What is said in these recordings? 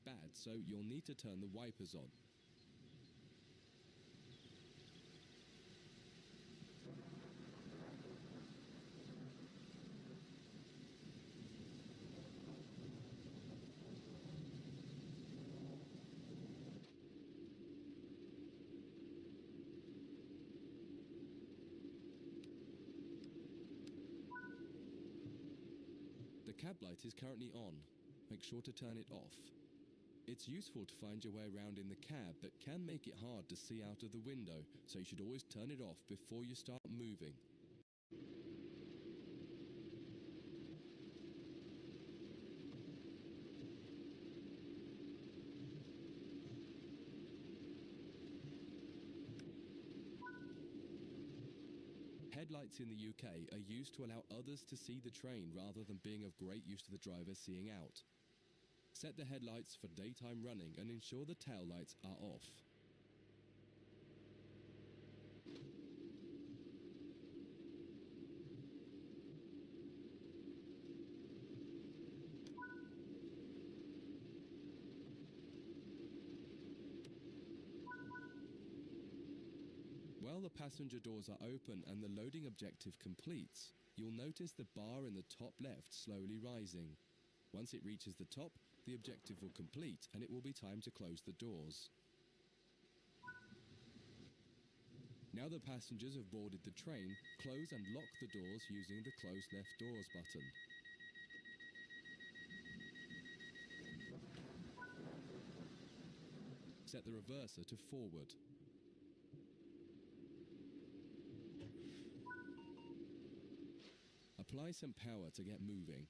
bad, so you'll need to turn the wipers on. The cab light is currently on. Make sure to turn it off. It's useful to find your way around in the cab, but can make it hard to see out of the window, so you should always turn it off before you start moving. Headlights in the UK are used to allow others to see the train rather than being of great use to the driver seeing out. Set the headlights for daytime running and ensure the tail lights are off. While the passenger doors are open and the loading objective completes, you'll notice the bar in the top left slowly rising. Once it reaches the top, the objective will complete and it will be time to close the doors. Now the passengers have boarded the train, close and lock the doors using the close left doors button. Set the reverser to forward. Apply some power to get moving.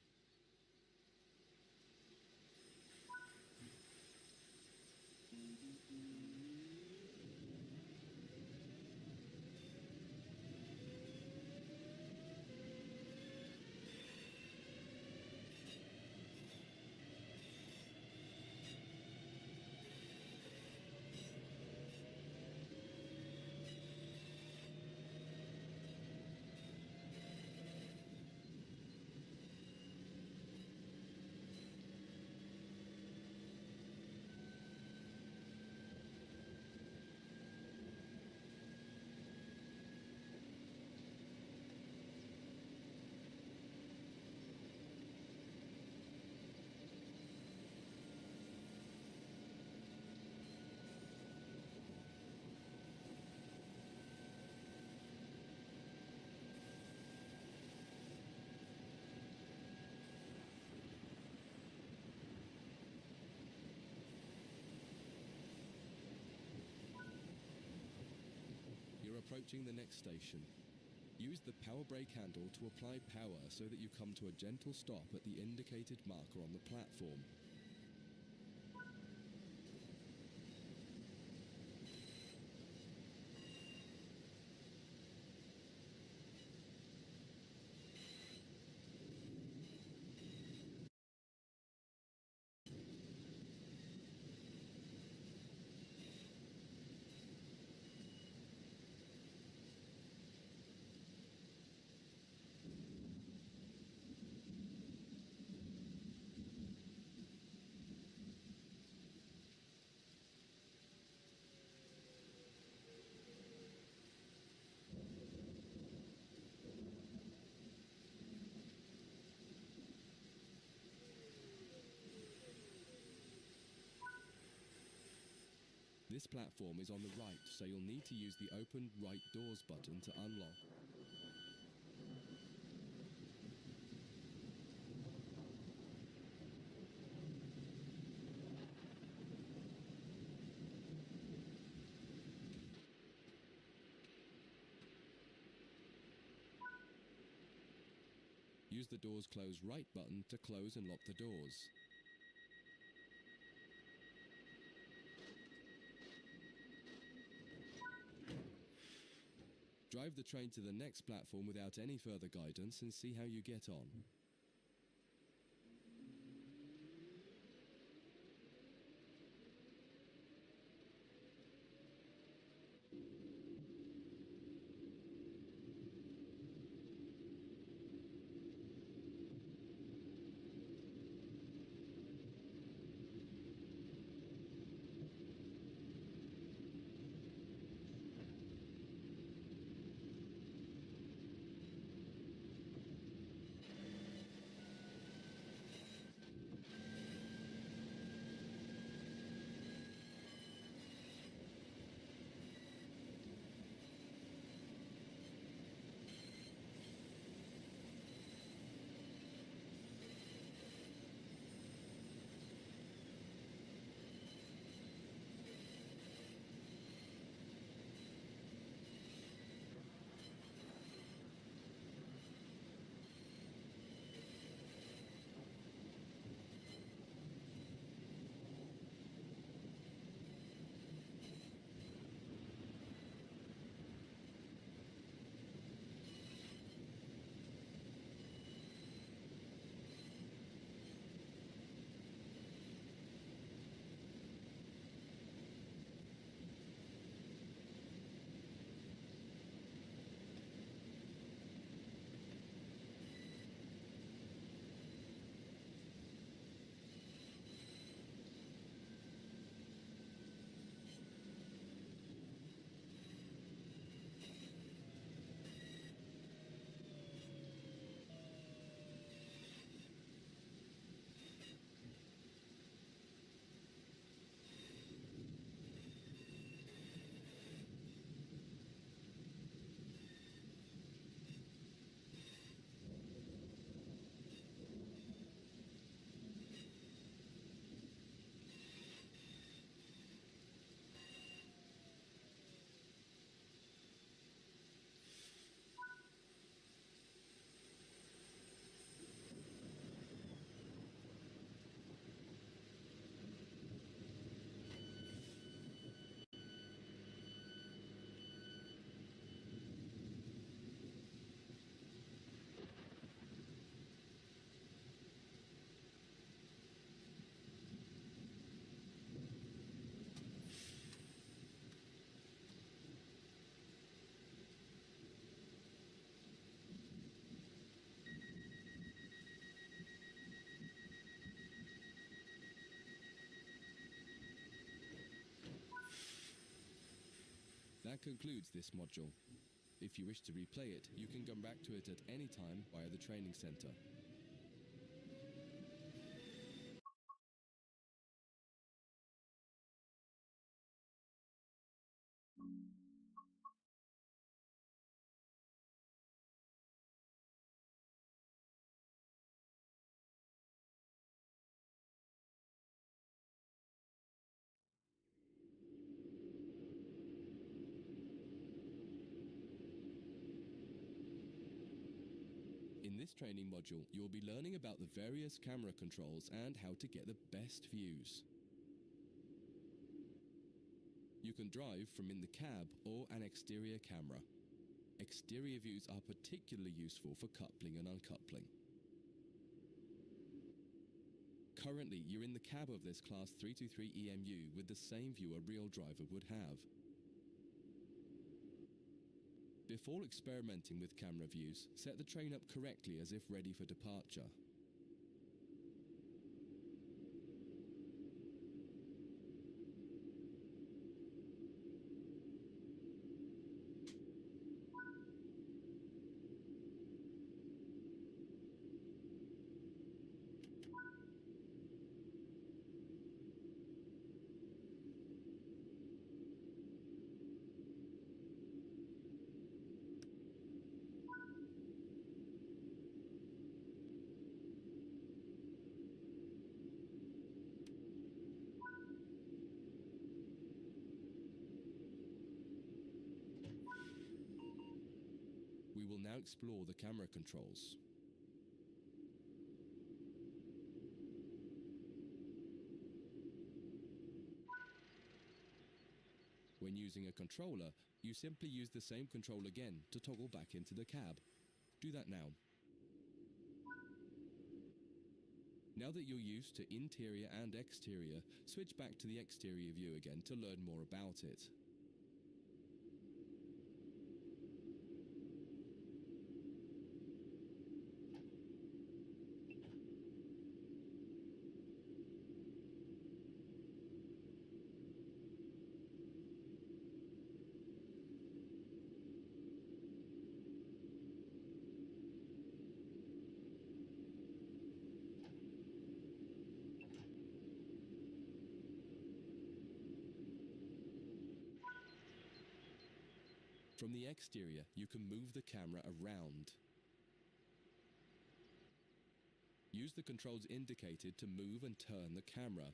You're approaching the next station. Use the power brake handle to apply power so that you come to a gentle stop at the indicated marker on the platform. This platform is on the right, so you'll need to use the open right doors button to unlock. Use the doors close right button to close and lock the doors. Drive the train to the next platform without any further guidance and see how you get on. That concludes this module. If you wish to replay it, you can come back to it at any time via the training center. In this training module, you'll be learning about the various camera controls and how to get the best views. You can drive from in the cab or an exterior camera. Exterior views are particularly useful for coupling and uncoupling. Currently, you're in the cab of this Class 323 EMU with the same view a real driver would have. Before experimenting with camera views, set the train up correctly as if ready for departure. We will now explore the camera controls. When using a controller, you simply use the same control again to toggle back into the cab. Do that now. Now that you're used to interior and exterior, switch back to the exterior view again to learn more about it. From the exterior, you can move the camera around. Use the controls indicated to move and turn the camera.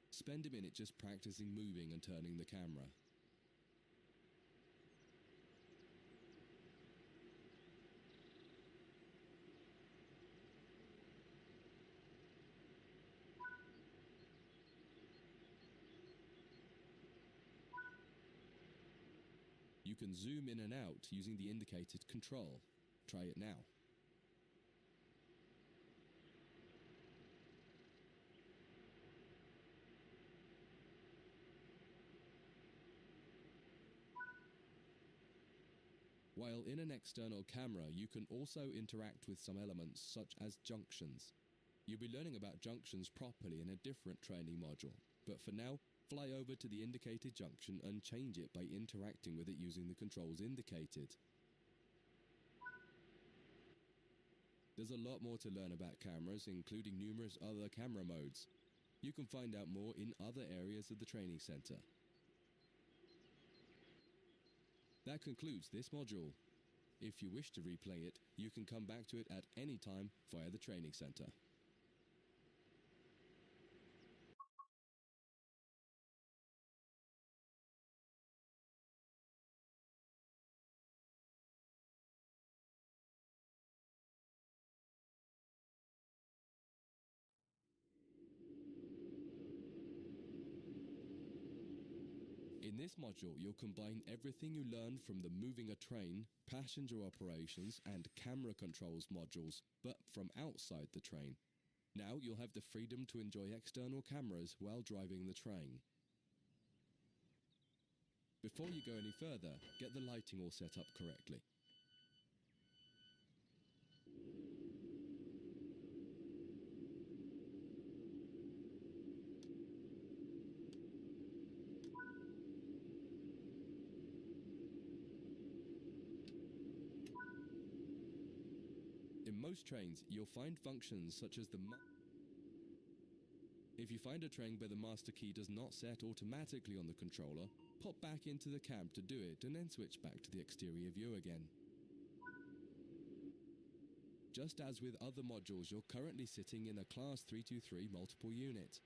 Spend a minute just practicing moving and turning the camera. You can zoom in and out using the indicated control. Try it now. While in an external camera, you can also interact with some elements such as junctions. You'll be learning about junctions properly in a different training module, but for now, fly over to the indicated junction and change it by interacting with it using the controls indicated. There's a lot more to learn about cameras, including numerous other camera modes. You can find out more in other areas of the training center. That concludes this module. If you wish to replay it, you can come back to it at any time via the training center. In this module, you'll combine everything you learned from the moving a train, passenger operations, and camera controls modules, but from outside the train. Now you'll have the freedom to enjoy external cameras while driving the train. Before you go any further, get the lighting all set up correctly. On most trains, you'll find functions such as if you find a train where the master key does not set automatically on the controller, pop back into the cab to do it and then switch back to the exterior view again. Just as with other modules, you're currently sitting in a Class 323 multiple unit.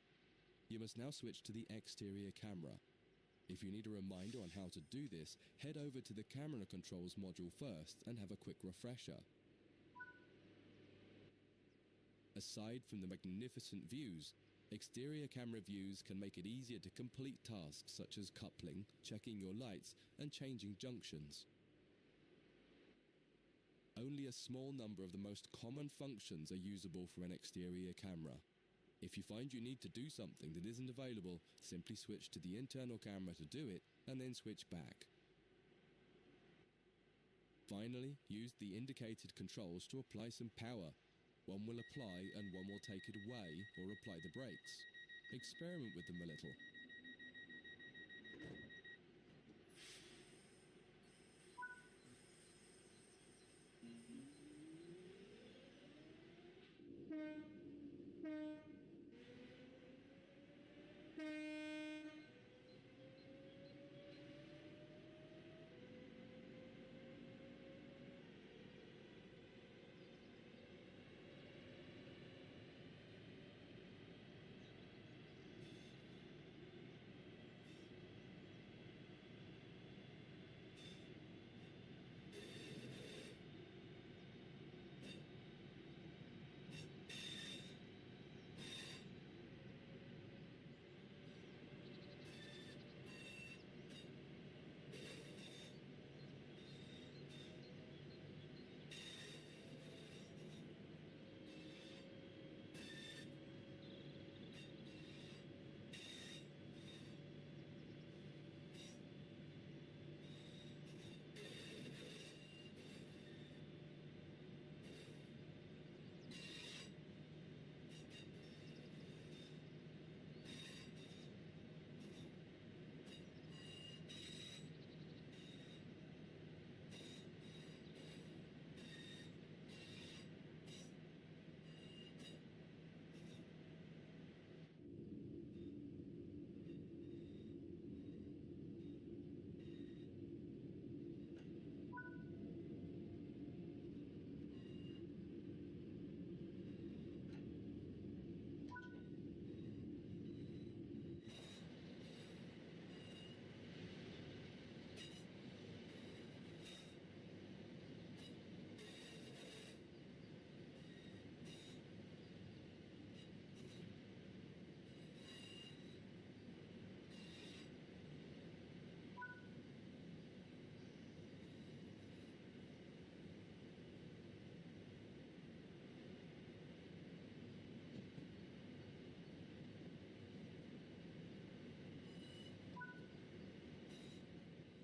You must now switch to the exterior camera. If you need a reminder on how to do this, head over to the camera controls module first and have a quick refresher. Aside from the magnificent views, exterior camera views can make it easier to complete tasks such as coupling, checking your lights, and changing junctions. Only a small number of the most common functions are usable for an exterior camera. If you find you need to do something that isn't available, simply switch to the internal camera to do it, and then switch back. Finally, use the indicated controls to apply some power. One will apply and one will take it away or apply the brakes. Experiment with them a little.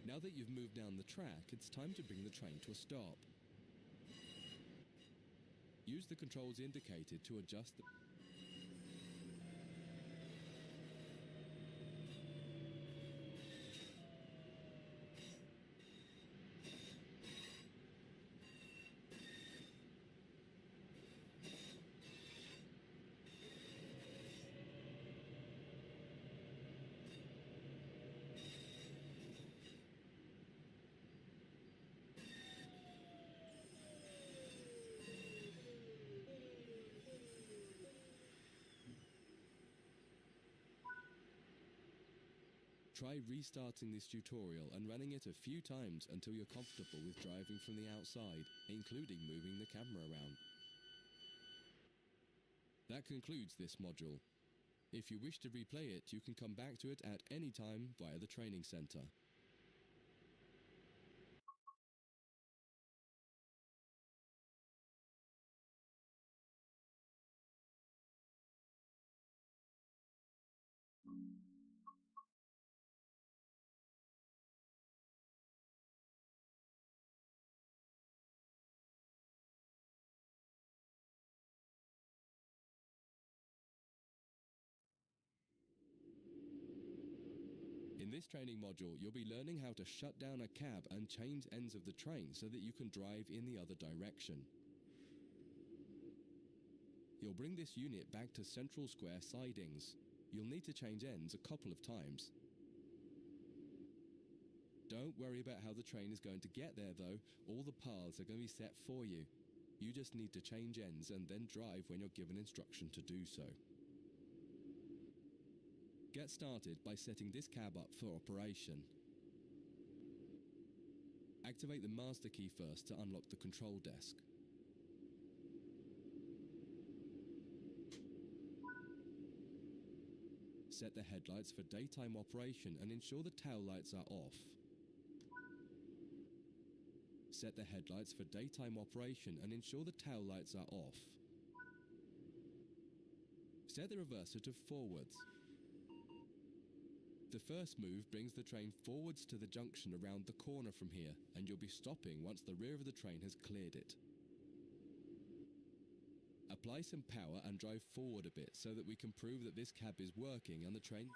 Now that you've moved down the track, it's time to bring the train to a stop. Use the controls indicated to adjust the Try restarting this tutorial and running it a few times until you're comfortable with driving from the outside, including moving the camera around. That concludes this module. If you wish to replay it, you can come back to it at any time via the training center. In this training module, you'll be learning how to shut down a cab and change ends of the train so that you can drive in the other direction. You'll bring this unit back to central square sidings. You'll need to change ends a couple of times. Don't worry about how the train is going to get there though, all the paths are going to be set for you. You just need to change ends and then drive when you're given instruction to do so. Get started by setting this cab up for operation. Activate the master key first to unlock the control desk. Set the headlights for daytime operation and ensure the tail lights are off. Set the headlights for daytime operation and ensure the tail lights are off. Set the reverser to forwards. The first move brings the train forwards to the junction around the corner from here, and you'll be stopping once the rear of the train has cleared it. Apply some power and drive forward a bit so that we can prove that this cab is working and the train...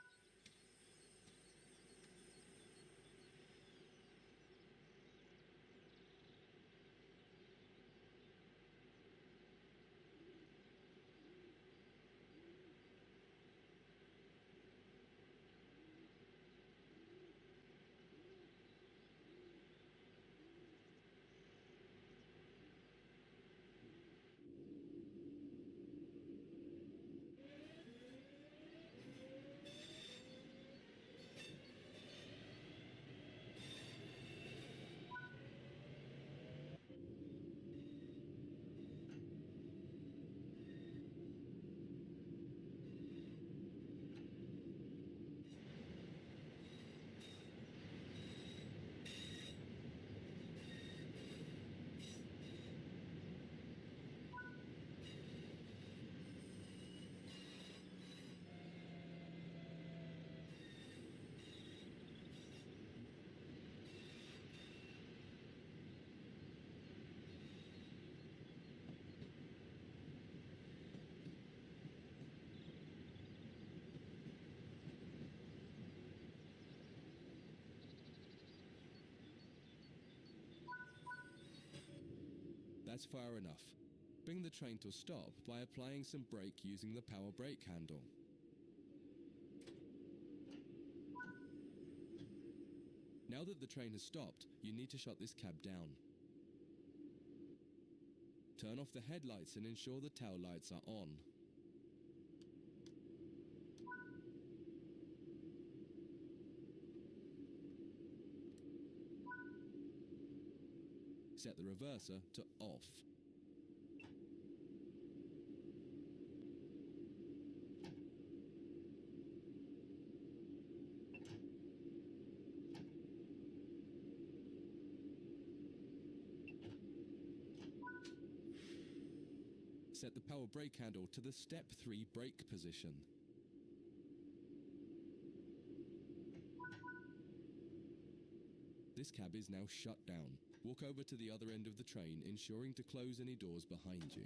That's far enough. Bring the train to a stop by applying some brake using the power brake handle. Now that the train has stopped, you need to shut this cab down. Turn off the headlights and ensure the tail lights are on. Set the reverser to off. Set the power brake handle to the step 3 brake position. This cab is now shut down. Walk over to the other end of the train, ensuring to close any doors behind you.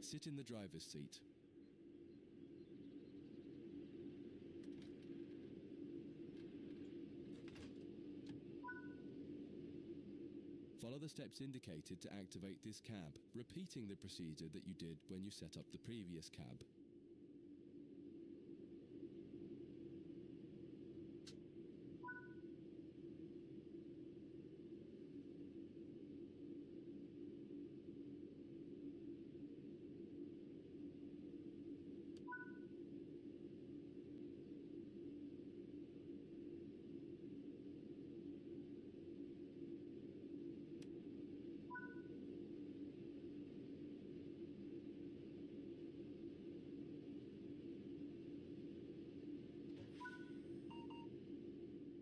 Sit in the driver's seat. Follow the steps indicated to activate this cab, repeating the procedure that you did when you set up the previous cab.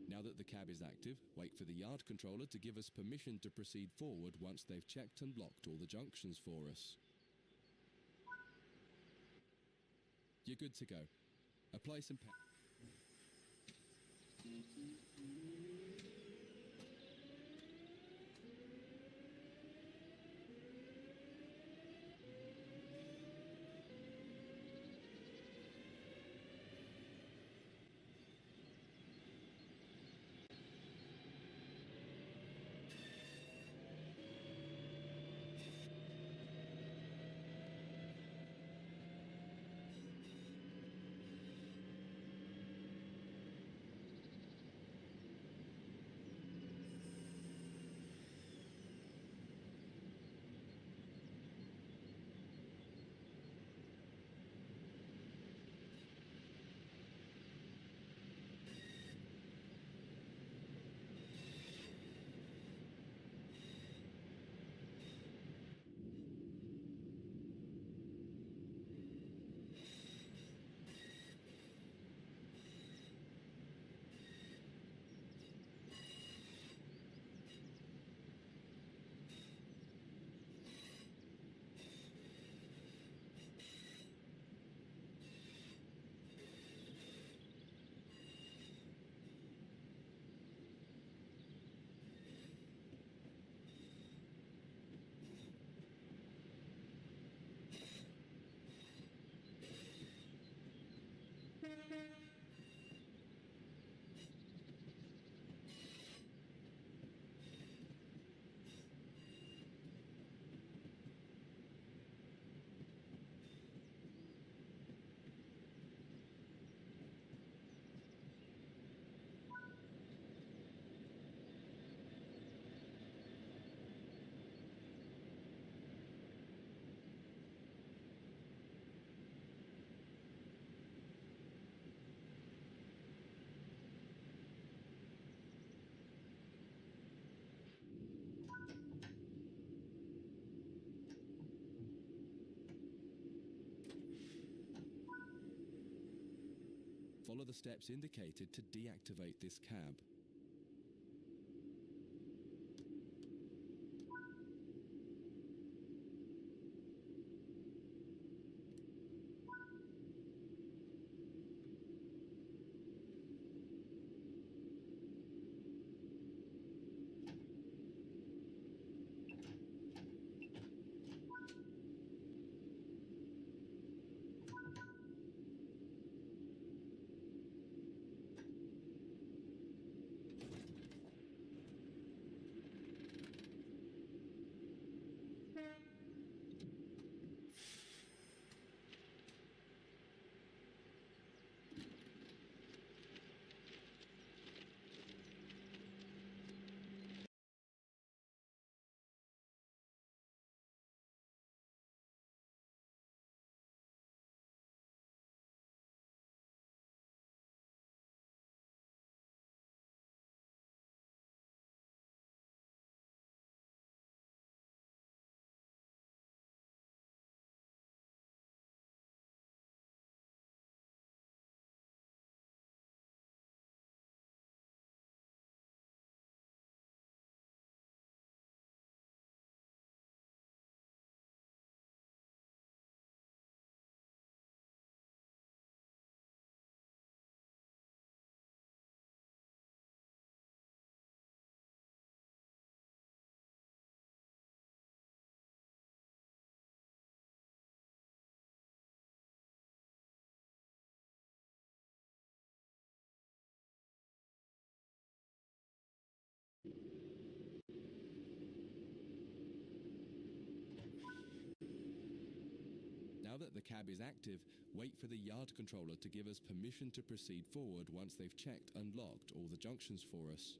Now that the cab is active, wait for the yard controller to give us permission to proceed forward once they've checked and locked all the junctions for us. You're good to go. Apply some power. Follow the steps indicated to deactivate this cab. Now that the cab is active, wait for the yard controller to give us permission to proceed forward once they've checked and locked all the junctions for us.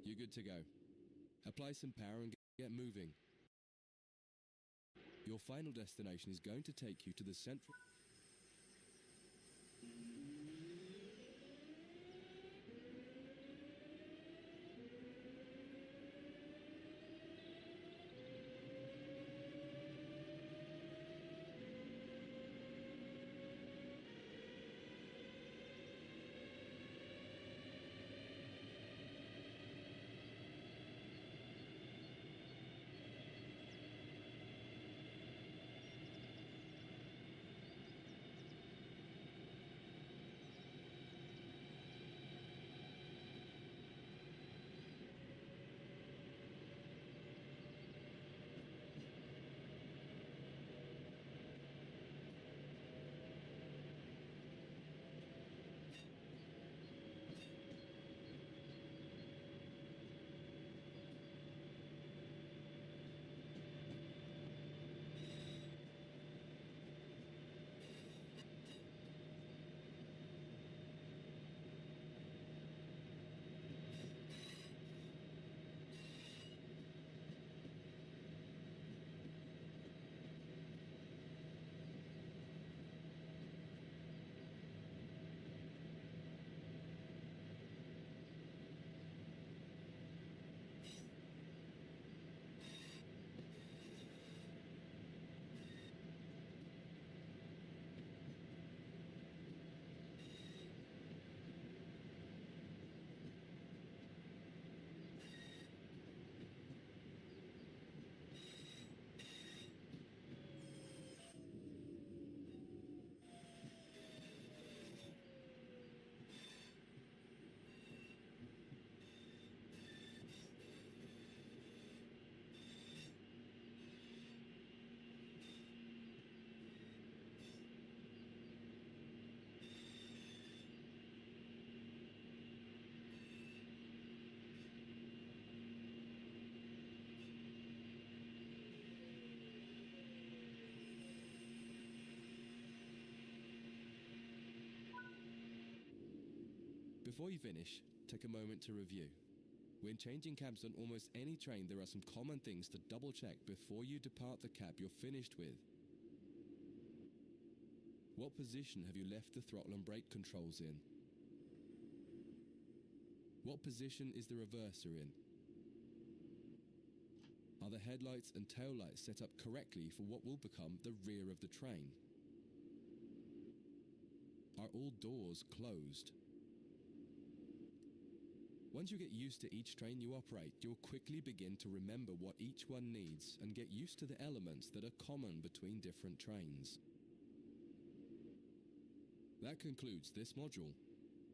You're good to go. Apply some power and get moving. Your final destination is going to take you to the central... Before you finish, take a moment to review. When changing cabs on almost any train, there are some common things to double check before you depart the cab you're finished with. What position have you left the throttle and brake controls in? What position is the reverser in? Are the headlights and taillights set up correctly for what will become the rear of the train? Are all doors closed? Once you get used to each train you operate, you'll quickly begin to remember what each one needs and get used to the elements that are common between different trains. That concludes this module.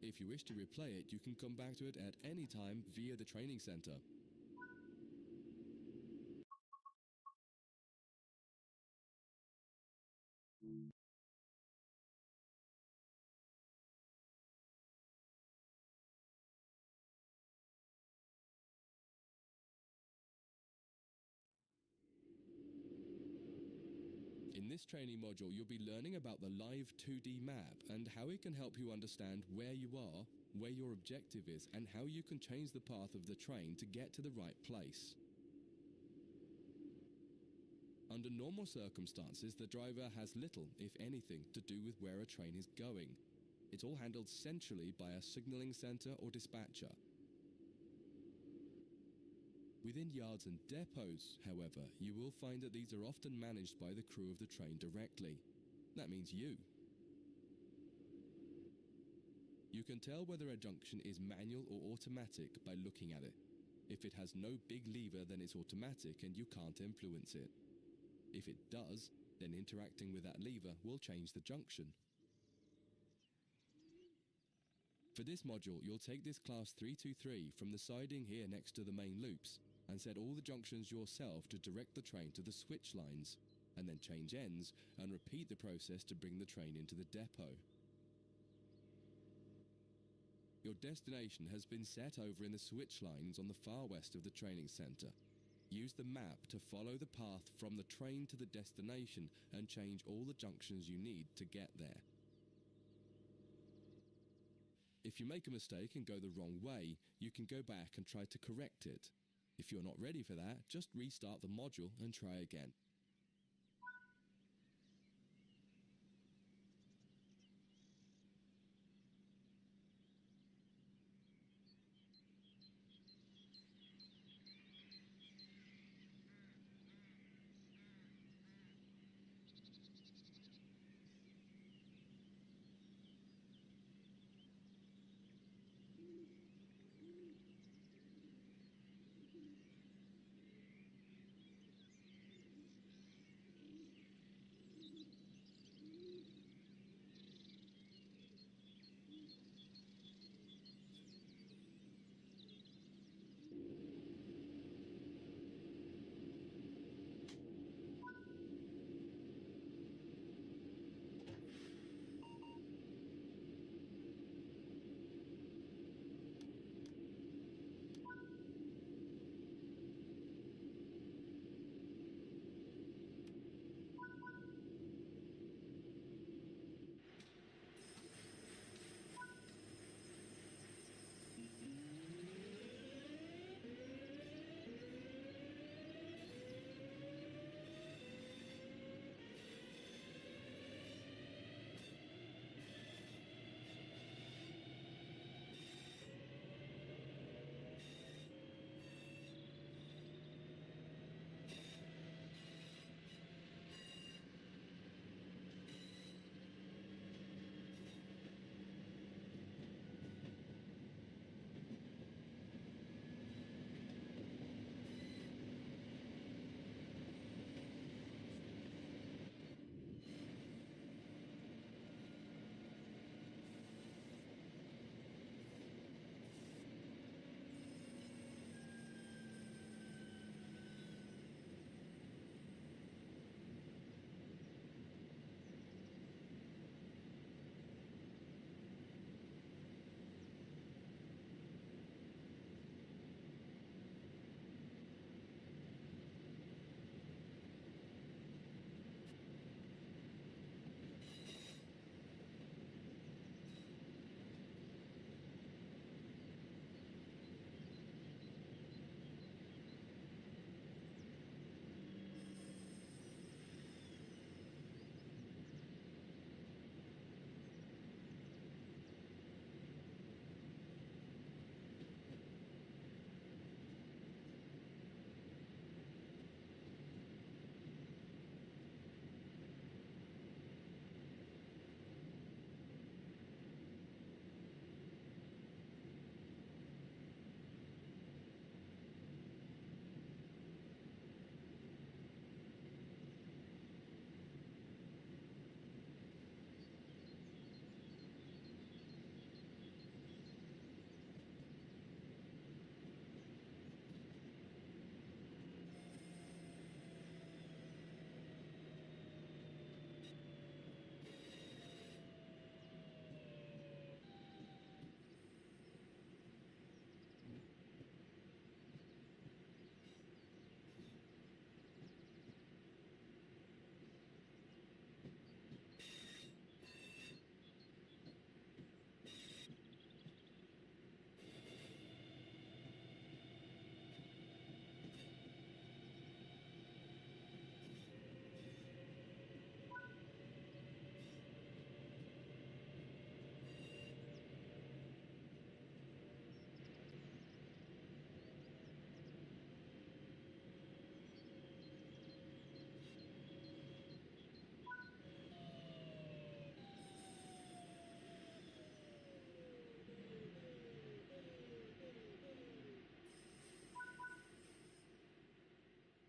If you wish to replay it, you can come back to it at any time via the training center. In this training module, you'll be learning about the live 2D map and how it can help you understand where you are, where your objective is, and how you can change the path of the train to get to the right place. Under normal circumstances, the driver has little, if anything, to do with where a train is going. It's all handled centrally by a signaling center or dispatcher. Within yards and depots, however, you will find that these are often managed by the crew of the train directly. That means you. You can tell whether a junction is manual or automatic by looking at it. If it has no big lever, then it's automatic and you can't influence it. If it does, then interacting with that lever will change the junction. For this module, you'll take this class 323 from the siding here next to the main loops and set all the junctions yourself to direct the train to the switch lines, and then change ends and repeat the process to bring the train into the depot. Your destination has been set over in the switch lines on the far west of the training center. Use the map to follow the path from the train to the destination and change all the junctions you need to get there. If you make a mistake and go the wrong way, you can go back and try to correct it. If you're not ready for that, just restart the module and try again.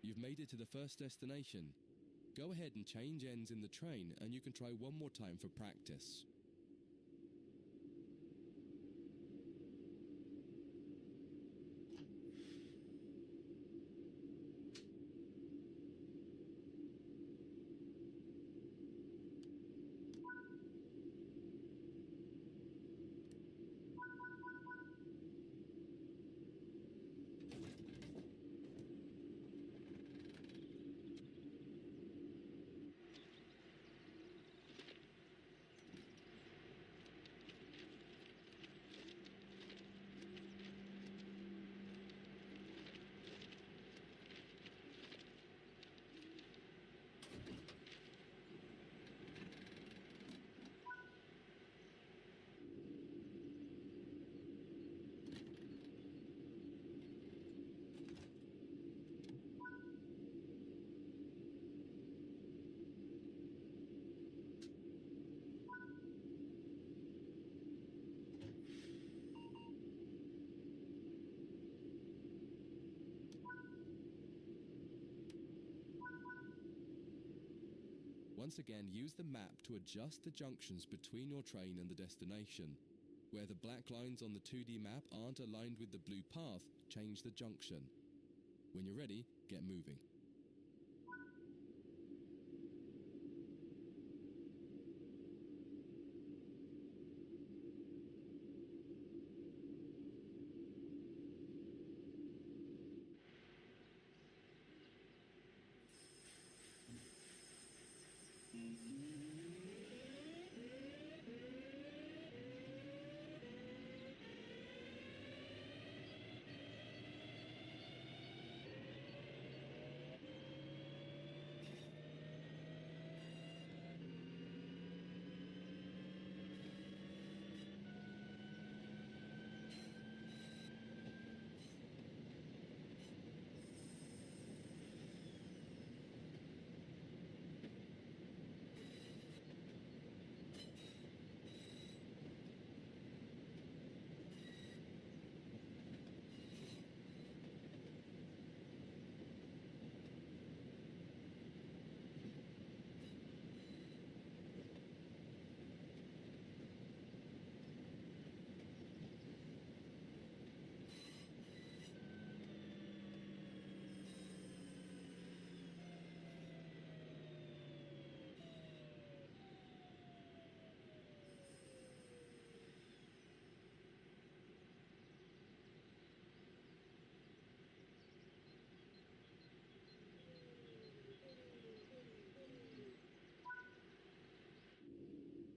You've made it to the first destination. Go ahead and change ends in the train, and you can try one more time for practice. Once again, use the map to adjust the junctions between your train and the destination. Where the black lines on the 2D map aren't aligned with the blue path, change the junction. When you're ready, get moving.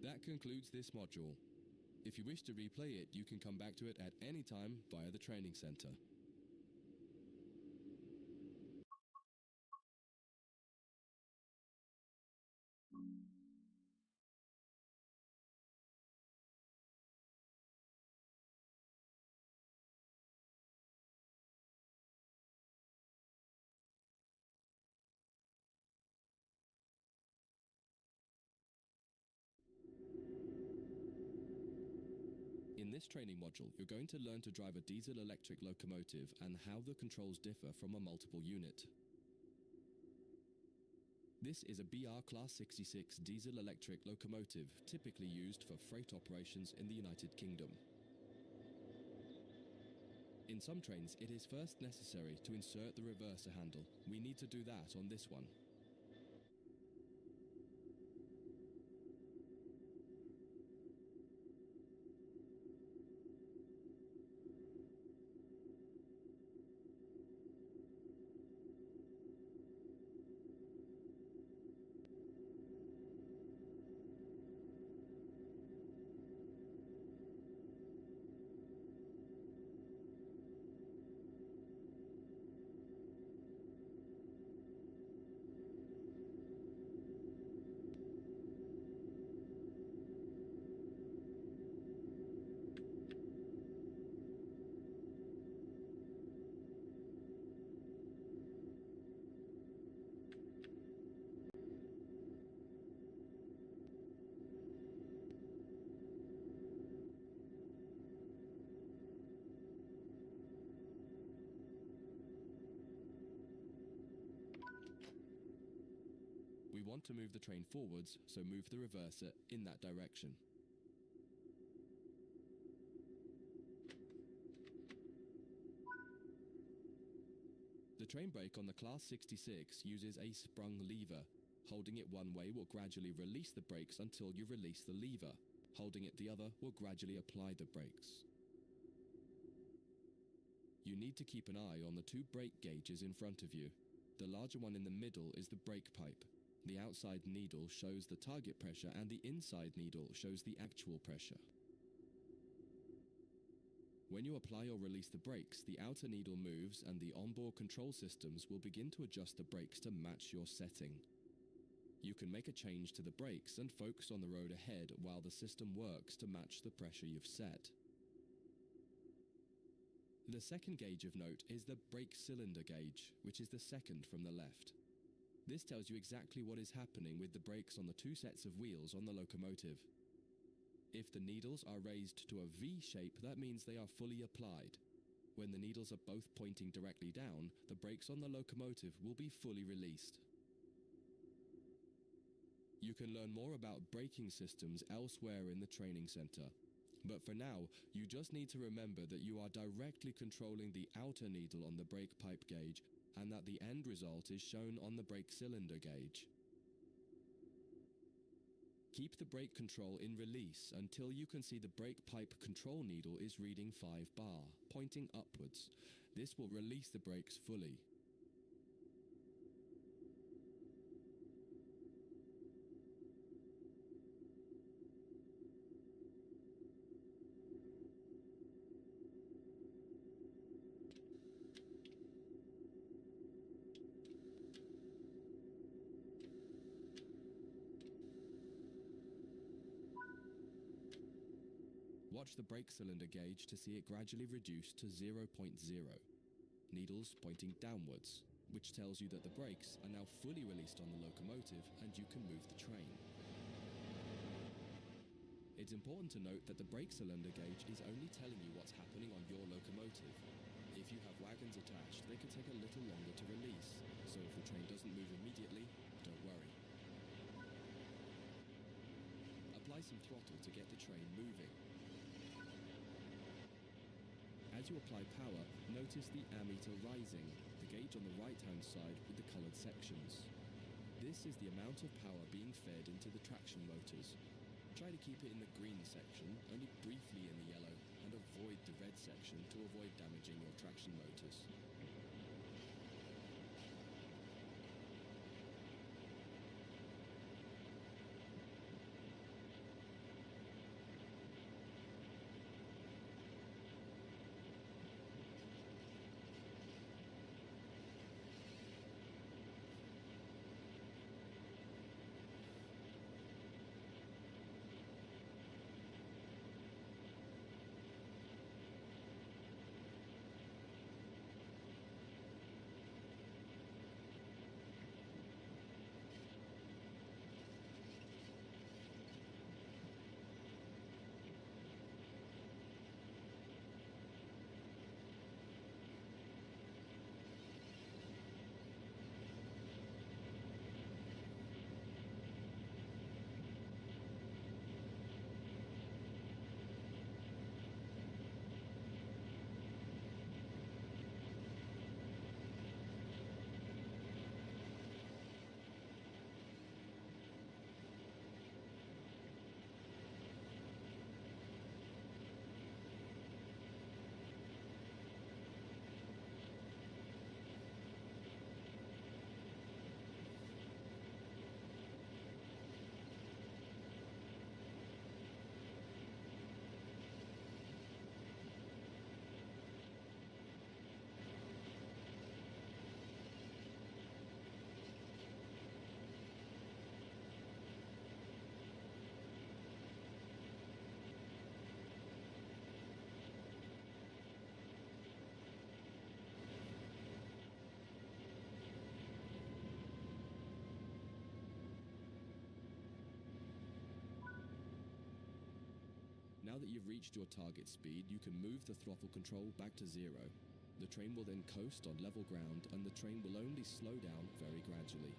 That concludes this module. If you wish to replay it, you can come back to it at any time via the training center. In this training module, you're going to learn to drive a diesel-electric locomotive and how the controls differ from a multiple unit. This is a BR Class 66 diesel-electric locomotive typically used for freight operations in the United Kingdom. In some trains, it is first necessary to insert the reverser handle. We need to do that on this one. We want to move the train forwards, so move the reverser in that direction. The train brake on the Class 66 uses a sprung lever. Holding it one way will gradually release the brakes until you release the lever. Holding it the other will gradually apply the brakes. You need to keep an eye on the two brake gauges in front of you. The larger one in the middle is the brake pipe. The outside needle shows the target pressure and the inside needle shows the actual pressure. When you apply or release the brakes, the outer needle moves and the onboard control systems will begin to adjust the brakes to match your setting. You can make a change to the brakes and focus on the road ahead while the system works to match the pressure you've set. The second gauge of note is the brake cylinder gauge, which is the second from the left. This tells you exactly what is happening with the brakes on the two sets of wheels on the locomotive. If the needles are raised to a V shape, that means they are fully applied. When the needles are both pointing directly down, the brakes on the locomotive will be fully released. You can learn more about braking systems elsewhere in the training center. But for now, you just need to remember that you are directly controlling the outer needle on the brake pipe gauge and that the end result is shown on the brake cylinder gauge. Keep the brake control in release until you can see the brake pipe control needle is reading 5 bar, pointing upwards. This will release the brakes fully. Watch the brake cylinder gauge to see it gradually reduce to 0.0. Needles pointing downwards, which tells you that the brakes are now fully released on the locomotive and you can move the train. It's important to note that the brake cylinder gauge is only telling you what's happening on your locomotive. If you have wagons attached, they can take a little longer to release, so if the train doesn't move immediately, don't worry. Apply some throttle to get the train moving. As you apply power, notice the ammeter rising, the gauge on the right-hand side with the colored sections. This is the amount of power being fed into the traction motors. Try to keep it in the green section, only briefly in the yellow, and avoid the red section to avoid damaging your traction motors. Now that you've reached your target speed, you can move the throttle control back to 0. The train will then coast on level ground and the train will only slow down very gradually.